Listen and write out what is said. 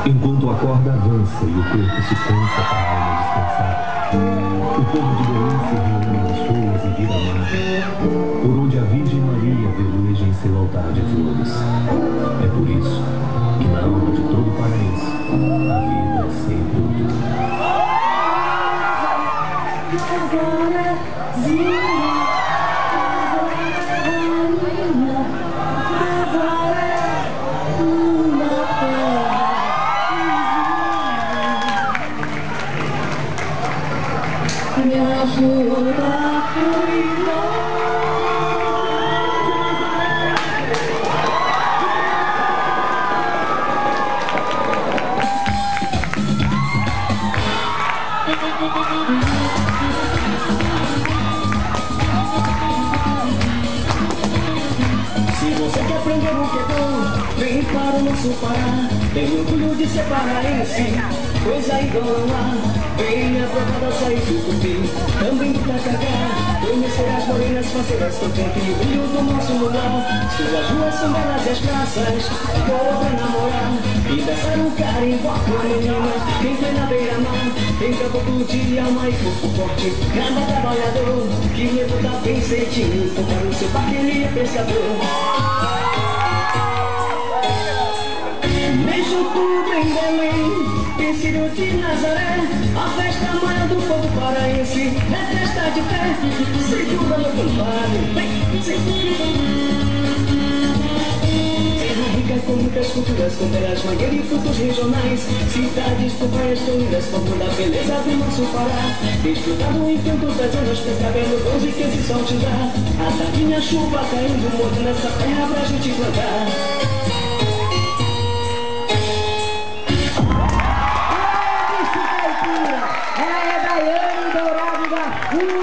Enquanto a corda avança e o corpo se cansa para a alma descansar, o povo de Belém se reúne nas ruas e vira mar, por onde a Virgem Maria veleja em seu altar de flores. É por isso que na alma de todo paraense, a vida é sempre um tour. Me ajuda a cuidar. Se você quer aprender o que é bom, vem para o nosso Pará. Tem orgulho de ser paraense, coisa igual não há. Venha provar da sair do Tupi, também do Tacacá. Conhecer as morenas parceiras do tempo e o brilho do nosso lugar. Suas ruas são belas e as praças, boa pra namorar. E dançar um carimbó com a menina, quem foi na beira-mar. Tem caboclo de alma e corpo forte, cada trabalhador que levanta bem cedinho, porque no seu parque ele é pescador. Mês de outubro em Belém, tem Círio de Nazaré, a festa maior do povo paraense, é festa de fé, segura meu compadre, vem, terra rica com muitas culturas, com terras, mangueiras e frutos regionais, cidades com praias tão lindas, com toda a beleza do nosso Pará. Desfrutado o encanto das ondas, pescabelo, bons e quente sol te dá, a tardinha chuva caindo muito nessa terra pra gente plantar. Ela é Daiane Dourado da Rua.